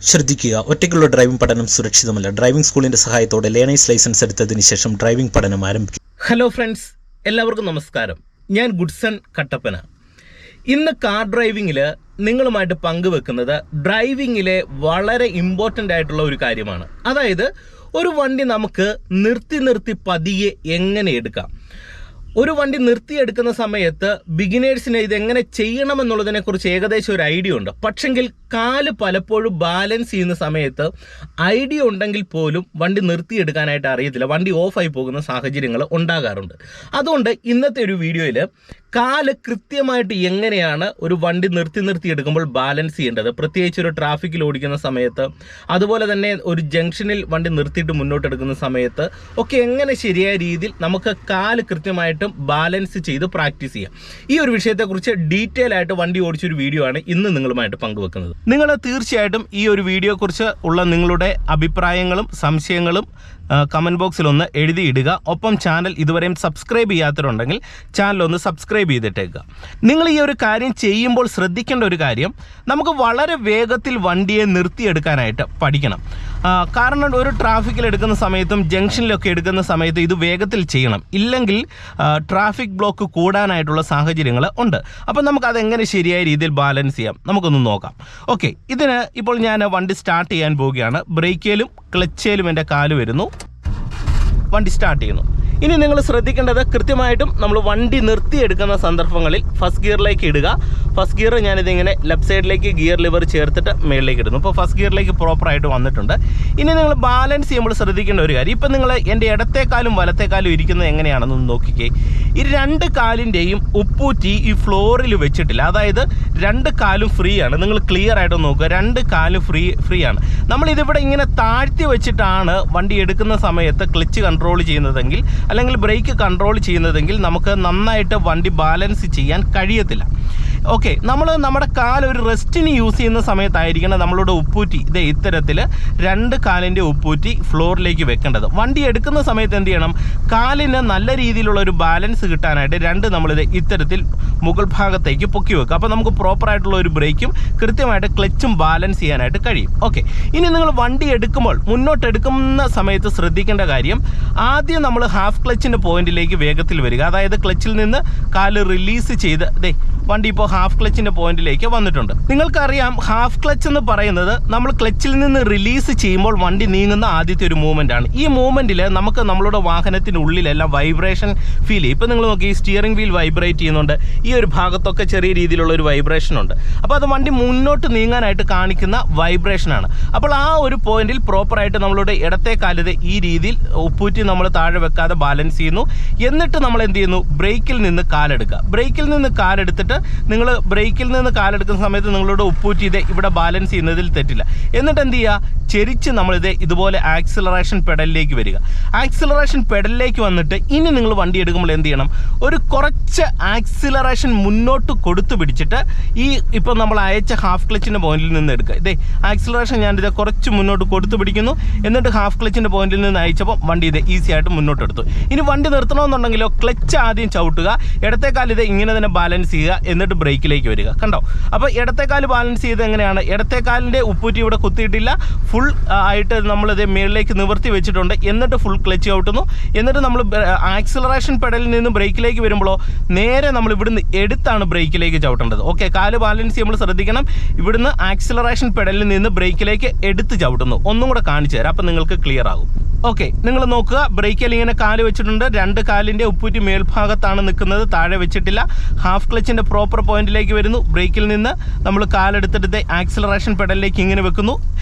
ശ്രദ്ധിക്കുക, ഒറ്റയ്ക്കുള്ള ഡ്രൈവിംഗ് പഠനം സുരക്ഷിതമല്ല. ഡ്രൈവിംഗ് സ്കൂളിന്റെ സഹായത്തോടെ ലേണേഴ്സ് ലൈസൻസ് എടുത്തതിന് ശേഷം ഡ്രൈവിംഗ് പഠനം ആരംഭിക്കും. ഹലോ ഫ്രണ്ട്സ്, എല്ലാവർക്കും നമസ്കാരം. ഞാൻ ഗുഡ്സൺ കട്ടപ്പന. ഇന്ന് കാർ ഡ്രൈവിങ്ങിൽ നിങ്ങളുമായിട്ട് പങ്കുവെക്കുന്നത് ഡ്രൈവിങ്ങിലെ വളരെ ഇമ്പോർട്ടൻ്റ് ആയിട്ടുള്ള ഒരു കാര്യമാണ്. അതായത് ഒരു വണ്ടി നമുക്ക് നിർത്തി പതിയെ എങ്ങനെ എടുക്കാം. ഒരു വണ്ടി നിർത്തിയെടുക്കുന്ന സമയത്ത് ബിഗിനേഴ്സിന് ഇതെങ്ങനെ ചെയ്യണമെന്നുള്ളതിനെക്കുറിച്ച് ഏകദേശം ഒരു ഐഡിയ ഉണ്ട്. പക്ഷെങ്കിൽ കാല് പലപ്പോഴും ബാലൻസ് ചെയ്യുന്ന സമയത്ത് ഐഡിയ ഉണ്ടെങ്കിൽ പോലും വണ്ടി നിർത്തിയെടുക്കാനായിട്ട് അറിയത്തില്ല, വണ്ടി ഓഫായി പോകുന്ന സാഹചര്യങ്ങൾ ഉണ്ടാകാറുണ്ട്. അതുകൊണ്ട് ഇന്നത്തെ ഒരു വീഡിയോയിൽ കാല് കൃത്യമായിട്ട് എങ്ങനെയാണ് ഒരു വണ്ടി നിർത്തിയെടുക്കുമ്പോൾ ബാലൻസ് ചെയ്യേണ്ടത്, പ്രത്യേകിച്ച് ഒരു ട്രാഫിക്കിൽ ഓടിക്കുന്ന സമയത്ത്, അതുപോലെ തന്നെ ഒരു ജംഗ്ഷനിൽ വണ്ടി നിർത്തിയിട്ട് മുന്നോട്ടെടുക്കുന്ന സമയത്ത് ഒക്കെ എങ്ങനെ ശരിയായ രീതിയിൽ നമുക്ക് കാല് കൃത്യമായിട്ടും ബാലൻസ് ചെയ്ത് പ്രാക്ടീസ് ചെയ്യാം. ഈ ഒരു വിഷയത്തെക്കുറിച്ച് ഡീറ്റെയിൽ ആയിട്ട് വണ്ടി ഓടിച്ചൊരു വീഡിയോ ആണ് ഇന്ന് നിങ്ങളുമായിട്ട് പങ്കുവെക്കുന്നത്. നിങ്ങൾ തീർച്ചയായിട്ടും ഈ ഒരു വീഡിയോയെക്കുറിച്ച് ഉള്ള നിങ്ങളുടെ അഭിപ്രായങ്ങളും സംശയങ്ങളും കമൻറ്റ് ബോക്സിൽ ഒന്ന് എഴുതിയിടുക. ഒപ്പം ചാനൽ ഇതുവരെയും സബ്സ്ക്രൈബ് ചെയ്യാത്തവരുണ്ടെങ്കിൽ ചാനൽ ഒന്ന് സബ്സ്ക്രൈബ് ചെയ്തിട്ടേക്കുക. നിങ്ങൾ ഈ ഒരു കാര്യം ചെയ്യുമ്പോൾ ശ്രദ്ധിക്കേണ്ട ഒരു കാര്യം, നമുക്ക് വളരെ വേഗത്തിൽ വണ്ടിയെ നിർത്തിയെടുക്കാനായിട്ട് പഠിക്കണം. കാരണം ഒരു ട്രാഫിക്കിൽ എടുക്കുന്ന സമയത്തും ജംഗ്ഷനിലൊക്കെ എടുക്കുന്ന സമയത്ത് ഇത് വേഗത്തിൽ ചെയ്യണം, ഇല്ലെങ്കിൽ ട്രാഫിക് ബ്ലോക്ക് കൂടാനായിട്ടുള്ള സാഹചര്യങ്ങൾ ഉണ്ട്. അപ്പം നമുക്കതെങ്ങനെ ശരിയായ രീതിയിൽ ബാലൻസ് ചെയ്യാം നമുക്കൊന്ന് നോക്കാം. ഓക്കെ, ഇതിന് ഇപ്പോൾ ഞാൻ വണ്ടി സ്റ്റാർട്ട് ചെയ്യാൻ പോവുകയാണ്. ബ്രേക്കിലും ക്ലച്ചിലും എൻ്റെ കാല് വരുന്നു, വണ്ടി സ്റ്റാർട്ട് ചെയ്യുന്നു. ഇനി നിങ്ങൾ ശ്രദ്ധിക്കേണ്ടത്, കൃത്യമായിട്ടും നമ്മൾ വണ്ടി നിർത്തിയെടുക്കുന്ന സന്ദർഭങ്ങളിൽ ഫസ്റ്റ് ഗിയറിലേക്ക് ഇടുക. ഫസ്റ്റ് ഗിയർ ഞാനിതിങ്ങനെ ലെഫ്റ്റ് സൈഡിലേക്ക് ഗിയർ ലിവർ ചേർത്തിട്ട് മേളിലേക്ക് ഇടുന്നു. ഇപ്പോൾ ഫസ്റ്റ് ഗിയറിലേക്ക് പ്രോപ്പറായിട്ട് വന്നിട്ടുണ്ട്. ഇനി നിങ്ങൾ ബാലൻസ് ചെയ്യുമ്പോൾ ശ്രദ്ധിക്കേണ്ട ഒരു കാര്യം, ഇപ്പം നിങ്ങൾ എൻ്റെ ഇടത്തേക്കാലും വലത്തേക്കാലും ഇരിക്കുന്നത് എങ്ങനെയാണെന്ന് നോക്കിക്കേ. ഈ രണ്ട് കാലിൻ്റെയും ഉപ്പൂറ്റി ഈ ഫ്ലോറിൽ വെച്ചിട്ടില്ല, അതായത് രണ്ട് കാലും ഫ്രീ ആണ്. നിങ്ങൾ ക്ലിയർ ആയിട്ട് നോക്കുക, രണ്ട് കാലും ഫ്രീ ആണ്. നമ്മളിതിവിടെ ഇങ്ങനെ താഴ്ത്തി വെച്ചിട്ടാണ് വണ്ടി എടുക്കുന്ന സമയത്ത് ക്ലച്ച് കൺട്രോൾ ചെയ്യുന്നതെങ്കിൽ, അല്ലെങ്കിൽ ബ്രേക്ക് കൺട്രോൾ ചെയ്യുന്നതെങ്കിൽ നമുക്ക് നന്നായിട്ട് വണ്ടി ബാലൻസ് ചെയ്യാൻ കഴിയത്തില്ല. ഓക്കെ, നമ്മൾ നമ്മുടെ കാൽ ഒരു റെസ്റ്റിന് യൂസ് ചെയ്യുന്ന സമയത്തായിരിക്കണം നമ്മളുടെ ഉപ്പൂറ്റി ഇതേ ഇത്തരത്തിൽ രണ്ട് കാലിൻ്റെ ഉപ്പൂറ്റി ഫ്ലോറിലേക്ക് വെക്കേണ്ടത്. വണ്ടി എടുക്കുന്ന സമയത്ത് എന്ത് ചെയ്യണം, കാലിന് നല്ല രീതിയിലുള്ള ഒരു ബാലൻസ് കിട്ടാനായിട്ട് രണ്ട് നമ്മളിത് ഇത്തരത്തിൽ മുകൾ ഭാഗത്തേക്ക് പൊക്കി വെക്കുക. അപ്പോൾ നമുക്ക് പ്രോപ്പറായിട്ടുള്ള ഒരു ബ്രേക്കും കൃത്യമായിട്ട് ക്ലച്ചും ബാലൻസ് ചെയ്യാനായിട്ട് കഴിയും. ഓക്കെ, ഇനി നിങ്ങൾ വണ്ടി എടുക്കുമ്പോൾ മുന്നോട്ടെടുക്കുന്ന സമയത്ത് ശ്രദ്ധിക്കേണ്ട കാര്യം, ആദ്യം നമ്മൾ ഹാഫ് ക്ലച്ചിൻ്റെ പോയിന്റിലേക്ക് വേഗത്തിൽ വരിക. അതായത് ക്ലച്ചിൽ നിന്ന് കാല് റിലീസ് ചെയ്ത് വണ്ടി ഇപ്പോൾ ഹാഫ് ക്ലച്ചിൻ്റെ പോയിന്റിലേക്ക് വന്നിട്ടുണ്ട്. നിങ്ങൾക്കറിയാം, ഹാഫ് ക്ലച്ച് എന്ന് പറയുന്നത് നമ്മൾ ക്ലച്ചിൽ നിന്ന് റിലീസ് ചെയ്യുമ്പോൾ വണ്ടി നീങ്ങുന്ന ആദ്യത്തെ ഒരു മൂവ്മെൻ്റ് ആണ്. ഈ മൂവ്മെൻറ്റിൽ നമുക്ക് നമ്മളുടെ വാഹനത്തിനുള്ളിലെല്ലാം വൈബ്രേഷൻ ഫീൽ ചെയ്യും. ഇപ്പോൾ നിങ്ങൾ നോക്കി, ഈ സ്റ്റിയറിംഗ് വീൽ വൈബ്രേറ്റ് ചെയ്യുന്നുണ്ട്, ഈ ഒരു ഭാഗത്തൊക്കെ ചെറിയ രീതിയിലുള്ള ഒരു വൈബ്രേഷൻ ഉണ്ട്. അപ്പോൾ അത് വണ്ടി മുന്നോട്ട് നീങ്ങാനായിട്ട് കാണിക്കുന്ന വൈബ്രേഷനാണ്. അപ്പോൾ ആ ഒരു പോയിന്റിൽ പ്രോപ്പറായിട്ട് നമ്മളുടെ ഇടത്തെ കാലിത് ഈ രീതിയിൽ ഉപ്പൂറ്റി നമ്മൾ താഴെ വെക്കാതെ ബാലൻസ് ചെയ്യുന്നു. എന്നിട്ട് നമ്മൾ എന്ത് ചെയ്യുന്നു, ബ്രേക്കിൽ നിന്ന് കാലെടുക്കുക. ബ്രേക്കിൽ നിന്ന് കാലെടുത്തിട്ട് നിങ്ങൾ ബ്രേക്കിൽ നിന്ന് കാലെടുക്കുന്ന സമയത്ത് നിങ്ങളുടെ ഉപ്പൂറ്റി ഇവിടെ ബാലൻസ് ചെയ്യുന്നതിൽ തെറ്റില്ല. എന്നിട്ട് എന്ത് ചെയ്യുക, ചെരിച്ച് നമ്മളിത് ഇതുപോലെ ആക്സിലറേഷൻ പെഡലിലേക്ക് വരിക. ആക്സിലറേഷൻ പെഡലിലേക്ക് വന്നിട്ട് ഇനി നിങ്ങൾ വണ്ടി എടുക്കുമ്പോൾ എന്ത് ചെയ്യണം, ഒരു കുറച്ച് ആക്സിലറേഷൻ മുന്നോട്ട് കൊടുത്തു പിടിച്ചിട്ട് ഈ ഇപ്പോൾ നമ്മൾ അയച്ച ഹാഫ് ക്ലച്ചിൻ്റെ പോയിന്റിൽ നിന്ന് എടുക്കുക. ആക്സിലറേഷൻ ഞാനിത് കുറച്ച് മുന്നോട്ട് കൊടുത്തു പിടിക്കുന്നു. എന്നിട്ട് ഹാഫ് ക്ലച്ചിൻ്റെ പോയിന്റിൽ നിന്ന് അയച്ചപ്പോൾ വണ്ടി ഈസി ആയിട്ട് മുന്നോട്ട് എടുത്തു. ഇനി വണ്ടി നിർത്തണമെന്നുണ്ടെങ്കിലോ ക്ലച്ച് ആദ്യം ചവിട്ടുക, ഇടത്തേക്കാൽ ഇങ്ങനെ തന്നെ ബാലൻസ് ചെയ്യുക, എന്നിട്ട് ബ്രേക്കിലേക്ക് വരിക. കണ്ടോ? അപ്പോൾ ഇടത്തേക്കാൽ ബാലൻസ് ചെയ്ത് എങ്ങനെയാണ്, ഇടത്തേക്കാലിൻ്റെ ഉപ്പൂറ്റി ഇവിടെ കുത്തിയിട്ടില്ല, ഫുൾ ആയിട്ട് നമ്മളിത് മേളിലേക്ക് നിവർത്തി വെച്ചിട്ടുണ്ട്. എന്നിട്ട് ഫുൾ ക്ലച്ച് ചവിട്ടുന്നു. എന്നിട്ട് നമ്മൾ ആക്സിലറേഷൻ പെഡലിൽ നിന്ന് ബ്രേക്കിലേക്ക് വരുമ്പോഴോ നേരെ നമ്മൾ ഇവിടുന്ന് എടുത്താണ് ബ്രേക്കിലേക്ക് ചവിട്ടേണ്ടത്. ഓക്കെ, കാല് ബാലൻസ് ചെയ്യുമ്പോൾ ശ്രദ്ധിക്കണം, ഇവിടുന്ന് ആക്സിലറേഷൻ പെഡലിൽ നിന്ന് ബ്രേക്കിലേക്ക് എടുത്ത് ചവിട്ടുന്നു. ഒന്നും കൂടെ കാണിച്ചു തരാം, അപ്പം നിങ്ങൾക്ക് ക്ലിയർ ആകും. ഓക്കെ, നിങ്ങൾ നോക്കുക, ബ്രേക്കിൽ ഇങ്ങനെ കാല് വെച്ചിട്ടുണ്ട്, രണ്ട് കാലിൻ്റെ ഉപ്പൂറ്റി മേൽഭാഗത്താണ് നിൽക്കുന്നത്, താഴെ വെച്ചിട്ടില്ല. ഹാഫ് ക്ലച്ചിൻ്റെ പ്രോപ്പർ പോയിന്റിലേക്ക് വരുന്നു. ബ്രേക്കിൽ നിന്ന് നമ്മൾ കാലെടുത്തിട്ട് ആക്സിലറേഷൻ പെഡലിലേക്ക് ഇങ്ങനെ വെക്കുന്നു.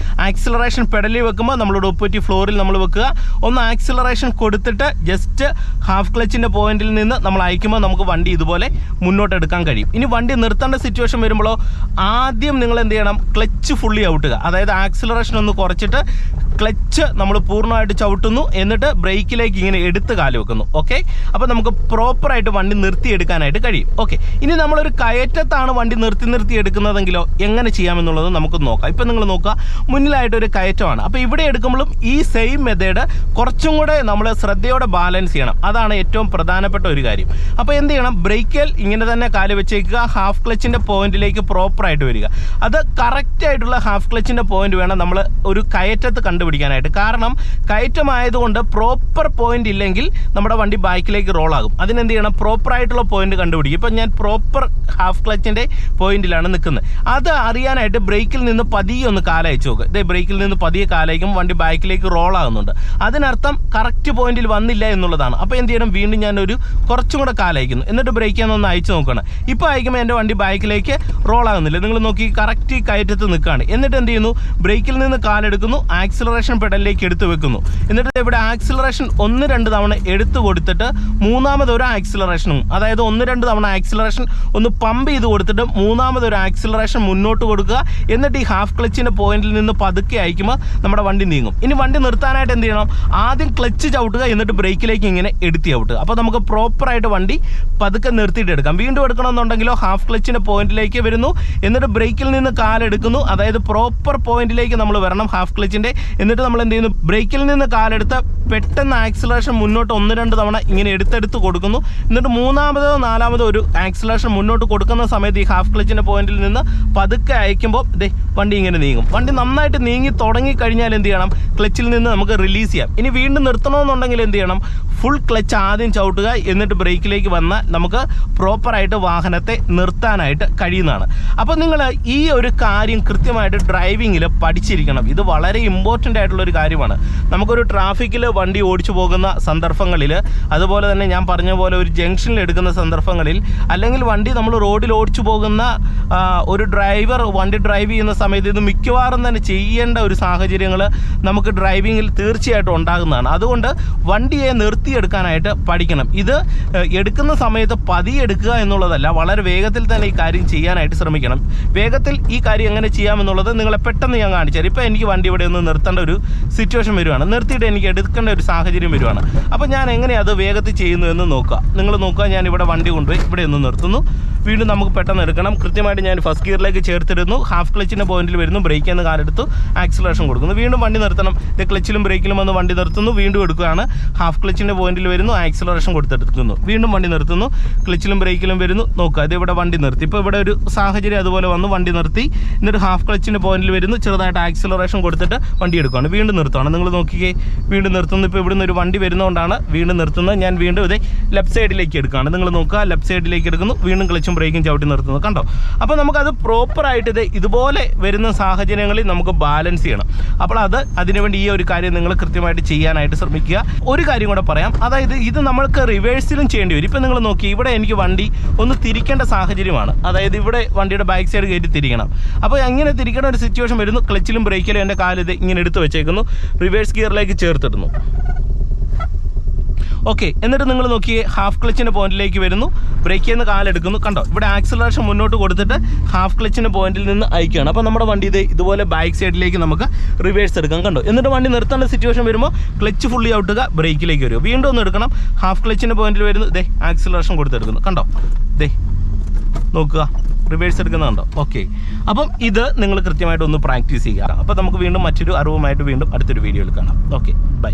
ആക്സിലറേഷൻ പെഡലിൽ വെക്കുമ്പോൾ നമ്മളുടെ ഉപ്പൂറ്റി ഫ്ലോറിൽ നമ്മൾ വെക്കുക. ഒന്ന് ആക്സിലറേഷൻ കൊടുത്തിട്ട് ജസ്റ്റ് ഹാഫ് ക്ലച്ചിൻ്റെ പോയിന്റിൽ നിന്ന് നമ്മൾ അയക്കുമ്പോൾ നമുക്ക് വണ്ടി ഇതുപോലെ മുന്നോട്ടെടുക്കാൻ കഴിയും. ഇനി വണ്ടി നിർത്തേണ്ട സിറ്റുവേഷൻ വരുമ്പോഴോ ആദ്യം നിങ്ങൾ എന്ത് ചെയ്യണം, ക്ലച്ച് ഫുള്ളി ഔട്ടുക. അതായത് ആക്സിലറേഷൻ ഒന്ന് കുറച്ചിട്ട് ക്ലച്ച് നമ്മൾ പൂർണ്ണമായിട്ട് ചവിട്ടുന്നു, എന്നിട്ട് ബ്രേക്കിലേക്ക് ഇങ്ങനെ എടുത്ത് കാല് വെക്കുന്നു. ഓക്കെ, അപ്പോൾ നമുക്ക് പ്രോപ്പറായിട്ട് വണ്ടി നിർത്തിയെടുക്കാനായിട്ട് കഴിയും. ഓക്കെ, ഇനി നമ്മളൊരു കയറ്റത്താണ് വണ്ടി നിർത്തി എടുക്കുന്നതെങ്കിലോ എങ്ങനെ ചെയ്യാമെന്നുള്ളത് നമുക്ക് നോക്കാം. ഇപ്പം നിങ്ങൾ നോക്കുക, മുന്നിലായിട്ടൊരു കയറ്റമാണ്. അപ്പോൾ ഇവിടെ എടുക്കുമ്പോഴും ഈ സെയിം മെത്തേഡ് കുറച്ചും കൂടെ നമ്മൾ ശ്രദ്ധയോടെ ബാലൻസ് ചെയ്യണം. അതാണ് ഏറ്റവും പ്രധാനപ്പെട്ട ഒരു കാര്യം. അപ്പോൾ എന്ത് ചെയ്യണം, ബ്രേക്കിൽ ഇങ്ങനെ തന്നെ കാല് വെച്ചേക്കുക, ഹാഫ് ക്ലച്ചിൻ്റെ പോയിന്റിലേക്ക് പ്രോപ്പറായിട്ട് വരിക. അത് കറക്റ്റായിട്ടുള്ള ഹാഫ് ക്ലച്ചിൻ്റെ പോയിന്റ് വേണം നമ്മൾ ഒരു കയറ്റത്ത് കണ്ടുപിടിക്കാനായിട്ട്. കാരണം കയറ്റമായതുകൊണ്ട് പ്രോപ്പർ പോയിന്റ് ഇല്ലെങ്കിൽ നമ്മുടെ വണ്ടി ബാക്കിലേക്ക് റോളാകും. അതിനെന്ത് ചെയ്യണം, പ്രോപ്പറായിട്ടുള്ള പോയിന്റ് കണ്ടുപിടിക്കും. ഇപ്പം ഞാൻ പ്രോപ്പർ ഹാഫ് ക്ലച്ചിൻ്റെ പോയിന്റിലാണ് നിൽക്കുന്നത്. അത് അറിയാനായിട്ട് ബ്രേക്കിൽ നിന്ന് പതിയെ ഒന്ന് കാലയച്ചു നോക്കുക. ഇതേ ബ്രേക്കിൽ നിന്ന് പതിയെ കാലയക്കും വണ്ടി ബാക്കിലേക്ക് റോളാകുന്നുണ്ട്. അതിനർത്ഥം കറക്റ്റ് പോയിന്റിൽ വന്നില്ല എന്നുള്ളതാണ്. അപ്പോൾ എന്ത് ചെയ്യണം, വീണ്ടും ഞാനൊരു കുറച്ചും കൂടെ കാലയക്കുന്നു, എന്നിട്ട് ബ്രേക്ക് ഒന്ന് അയച്ചു നോക്കണം. ഇപ്പോൾ അയക്കുമ്പോൾ എൻ്റെ വണ്ടി ബാക്കിലേക്ക് റോളാകുന്നില്ല. നിങ്ങൾ നോക്കി, കറക്റ്റ് കയറ്റത്ത് നിൽക്കുകയാണ്. എന്നിട്ട് എന്ത് ചെയ്യുന്നു, ബ്രേക്കിൽ നിന്ന് കാലെടുക്കുന്നു, ആക്സിലറേഷൻ പെഡലിലേക്ക് എടുത്ത് വെക്കുന്നു. എന്നിട്ട് ഇവിടെ ആക്സിലറേഷൻ 1-2 തവണ എടുത്തു കൊടുത്തിട്ട് മൂന്നാമതൊരു ആക്സിലറേഷനും, അതായത് 1-2 തവണ ആക്സിലറേഷൻ ഒന്ന് പമ്പ് ചെയ്ത് കൊടുത്തിട്ട് മൂന്നാമതൊരു ആക്സിലറേഷൻ മുന്നോട്ട് കൊടുക്കുക. എന്നിട്ട് ഈ ഹാഫ് ക്ലച്ചിൻ്റെ പോയിന്റിൽ നിന്ന് പതുക്കെ അയക്കുമ്പോൾ നമ്മുടെ വണ്ടി നീങ്ങും. ഇനി വണ്ടി നിർത്താനായിട്ട് എന്ത് ചെയ്യണം, ആദ്യം ക്ലച്ച് ചവിട്ടുക, എന്നിട്ട് ബ്രേക്കിലേക്ക് ഇങ്ങനെ എടുത്ത് ചവിട്ടുക. അപ്പോൾ നമുക്ക് പ്രോപ്പറായിട്ട് വണ്ടി പതുക്കെ നിർത്തിയിട്ട് എടുക്കാം. വീണ്ടും എടുക്കണമെന്നുണ്ടെങ്കിലോ ഹാഫ് ക്ലച്ചിൻ്റെ പോയിന്റിലേക്ക് വരുന്നു, എന്നിട്ട് ബ്രേക്കിൽ നിന്ന് കാലെടുക്കുന്നു, അതായത് പ്രോപ്പർ പോയിന്റിലേക്ക് നമ്മൾ വരണം ഹാഫ് ക്ലച്ചിൻ്റെ. എന്നിട്ട് നമ്മൾ എന്ത് ചെയ്യുന്നു, ബ്രേക്കിൽ നിന്ന് കാലെടുത്ത് പെട്ടെന്ന് ആക്സിലറേഷൻ മുന്നോട്ട് 1-2 തവണ ഇങ്ങനെ എടുത്തെടുത്ത് കൊടുക്കുന്നു. എന്നിട്ട് മൂന്നാമതോ നാലാമതോ ഒരു ആക്സിലറേഷൻ മുന്നോട്ട് കൊടുക്കുന്ന സമയത്ത് ഈ ഹാഫ് ക്ലച്ചിൻ്റെ പോയിന്റിൽ നിന്ന് പതുക്കെ അയക്കുമ്പോൾ വണ്ടി ഇങ്ങനെ നീങ്ങും. വണ്ടി നന്നായിട്ട് നീങ്ങി തുടങ്ങിക്കഴിഞ്ഞാൽ എന്ത് ചെയ്യണം, ക്ലച്ചിൽ നിന്ന് നമുക്ക് റിലീസ് ചെയ്യാം. ഇനി വീണ്ടും നിർത്തണമെന്നുണ്ടെങ്കിൽ എന്ത് ചെയ്യണം, ഫുൾ ക്ലച്ച് ആദ്യം ചവിട്ടുക, എന്നിട്ട് ബ്രേക്കിലേക്ക് വന്നാൽ നമുക്ക് പ്രോപ്പറായിട്ട് വാഹനത്തെ നിർത്താനായിട്ട് കഴിയുന്നതാണ്. അപ്പോൾ നിങ്ങൾ ഈ ഒരു കാര്യം കൃത്യമായിട്ട് ഡ്രൈവിങ്ങിൽ പഠിച്ചിരിക്കണം. ഇത് വളരെ ഇമ്പോർട്ടൻ്റ് ആയിട്ടുള്ളൊരു കാര്യമാണ്. നമുക്കൊരു ട്രാഫിക്കിൽ വണ്ടി ഓടിച്ചു പോകുന്ന സന്ദർഭങ്ങളിൽ, അതുപോലെ തന്നെ ഞാൻ പറഞ്ഞ പോലെ ഒരു ജംഗ്ഷനിൽ എടുക്കുന്ന സന്ദർഭങ്ങളിൽ, അല്ലെങ്കിൽ വണ്ടി നമ്മൾ റോഡിൽ ഓടിച്ചു പോകുന്ന ഒരു ഡ്രൈവർ വണ്ടി ഡ്രൈവ് ചെയ്യുന്ന സമയത്ത് ഇത് മിക്കവാറും തന്നെ ചെയ്യേണ്ട ഒരു സാഹചര്യങ്ങൾ നമുക്ക് ഡ്രൈവിങ്ങിൽ തീർച്ചയായിട്ടും ഉണ്ടാകുന്നതാണ്. അതുകൊണ്ട് വണ്ടിയെ നിർത്തിയെടുക്കാനായിട്ട് പഠിക്കണം. ഇത് എടുക്കുന്ന സമയത്ത് പതിയെ എടുക്കുക എന്നുള്ളതല്ല, വളരെ വേഗത്തിൽ തന്നെ ഈ കാര്യം ചെയ്യാനായിട്ട് ശ്രമിക്കണം. വേഗത്തിൽ ഈ കാര്യം എങ്ങനെ ചെയ്യാമെന്നുള്ളത് നിങ്ങളെ പെട്ടെന്ന് ഞാൻ കാണിച്ചു തരാം. ഇപ്പോൾ എനിക്ക് വണ്ടി ഇവിടെ ഒന്ന് നിർത്തേണ്ട ഒരു സിറ്റുവേഷൻ വരുവാണ്, നിർത്തിയിട്ട് എനിക്ക് എടുക്കേണ്ട ഒരു സാഹചര്യം വരുവാണ്. അപ്പോൾ ഞാൻ എങ്ങനെയാണ് അത് വേഗത്തിൽ ചെയ്യുന്നു എന്ന് നോക്കുക. നിങ്ങൾ നോക്കുക, ഞാൻ ഇവിടെ വണ്ടി കൊണ്ടുപോയി ഇവിടെ ഒന്ന് നിർത്തുന്നു. വീണ്ടും നമുക്ക് പെട്ടെന്ന് എടുക്കണം. കൃത്യമായിട്ട് ഞാൻ ഫസ്റ്റ് ഗിയറിലേക്ക് ചേർത്തിടുന്നു, ഹാഫ് ക്ലച്ചിൻ്റെ പോയിന്റിൽ വരുന്നു, ബ്രേക്കിൽ നിന്ന് കാലെടുത്തു, ആക്സിലറേഷൻ കൊടുക്കുന്നു. വീണ്ടും വണ്ടി നിർത്തണം. ഇത് ക്ലച്ചിലും ബ്രേക്കിലും വന്ന് വണ്ടി നിർത്തുന്നു, വീണ്ടും എടുക്കുകയാണ്, ഹാഫ് ക്ലച്ചിൻ്റെ പോയിന്റിൽ വരുന്നു, ആക്സിലറേഷൻ കൊടുത്തെടുക്കുന്നു, വീണ്ടും വണ്ടി നിർത്തുന്നു, ക്ലച്ചിലും ബ്രേക്കിലും വരുന്നു. നോക്കുക, ഇത് ഇവിടെ വണ്ടി നിർത്തി. ഇപ്പോൾ ഇവിടെ ഒരു സാഹചര്യം അതുപോലെ വന്നു, വണ്ടി നിർത്തി, എന്നിട്ട് ഹാഫ് ക്ലച്ചിൻ്റെ പോയിന്റിൽ വരുന്നു, ചെറുതായിട്ട് ആക്സിലറേഷൻ കൊടുത്തിട്ട് വണ്ടി എടുക്കുകയാണ്, വീണ്ടും നിർത്തുകയാണ്. നിങ്ങൾ നോക്കിക്കേ, വീണ്ടും നിർത്തുന്നു. ഇപ്പോൾ ഇവിടുന്ന് ഒരു വണ്ടി വരുന്നതുകൊണ്ടാണ് വീണ്ടും നിർത്തുന്നത്. ഞാൻ വീണ്ടും ഇതേ ലെഫ്റ്റ് സൈഡിലേക്ക് എടുക്കുകയാണ്. നിങ്ങൾ നോക്കുക, ലെഫ്റ്റ് സൈഡിലേക്ക് എടുക്കുന്നു, വീണ്ടും ക്ലച്ചും ബ്രേക്കും ചവിട്ടി നിർത്തുന്നു. കണ്ടോ? അപ്പോൾ നമുക്കത് പ്രോപ്പറായിട്ട് ഇതുപോലെ വരുന്ന സാഹചര്യങ്ങളിൽ നമുക്ക് ബാലൻസ് ചെയ്യണം. അപ്പോൾ അതിനുവേണ്ടി ഈ ഒരു കാര്യം നിങ്ങൾ കൃത്യമായിട്ട് ചെയ്യാനായിട്ട് ശ്രമിക്കുക. ഒരു കാര്യം കൂടെ പറയാം, അതായത് ഇത് നമ്മൾക്ക് റിവേഴ്സിലും ചെയ്യേണ്ടി വരും. ഇപ്പം നിങ്ങൾ നോക്കി, ഇവിടെ എനിക്ക് വണ്ടി ഒന്ന് തിരിക്കേണ്ട സാഹചര്യമാണ്, അതായത് ഇവിടെ വണ്ടിയുടെ ബാക്ക് സൈഡ് കയറ്റി തിരിക്കണം. അപ്പോൾ എങ്ങനെ തിരിക്കേണ്ട ഒരു സിറ്റുവേഷൻ വരുന്നു, ക്ലച്ചിലും ബ്രേക്കിലും എൻ്റെ കാല് ഇങ്ങനെ എടുത്ത് വെച്ചേക്കുന്നു, റിവേഴ്സ് ഗിയറിലേക്ക് ചേർത്തിടുന്നു. ഓക്കെ, എന്നിട്ട് നിങ്ങൾ നോക്കിയേ, ഹാഫ് ക്ലച്ചിൻ്റെ പോയിന്റിലേക്ക് വരുന്നു, ബ്രേക്കിൽ നിന്ന് കാലെടുക്കുന്നു. കണ്ടോ? ഇവിടെ ആക്സിലറേഷൻ മുന്നോട്ട് കൊടുത്തിട്ട് ഹാഫ് ക്ലച്ചിൻ്റെ പോയിന്റിൽ നിന്ന് അയക്കുകയാണ്. അപ്പോൾ നമ്മുടെ വണ്ടി ഇതുപോലെ ബാക്ക് സൈഡിലേക്ക് നമുക്ക് റിവേഴ്സ് എടുക്കാം. കണ്ടോ? എന്നിട്ട് വണ്ടി നിർത്തേണ്ട സിറ്റുവേഷൻ വരുമ്പോൾ ക്ലച്ച് ഫുള്ളി ഔട്ടുക, ബ്രേക്കിലേക്ക് വരിക, വീണ്ടും ഒന്ന് എടുക്കണം, ഹാഫ് ക്ലച്ചിൻ്റെ പോയിന്റിൽ വരുന്നു, ആക്സിലറേഷൻ കൊടുത്തെടുക്കുന്നു. കണ്ടോ? നോക്കുക, റിവേഴ്സ് എടുക്കുന്നുണ്ടോ? ഓക്കെ, അപ്പം ഇത് നിങ്ങൾ കൃത്യമായിട്ട് ഒന്ന് പ്രാക്ടീസ് ചെയ്യുക. അപ്പോൾ നമുക്ക് വീണ്ടും മറ്റൊരു അറിവുമായിട്ട് വീണ്ടും അടുത്തൊരു വീഡിയോയിൽ കാണാം. Okay, by.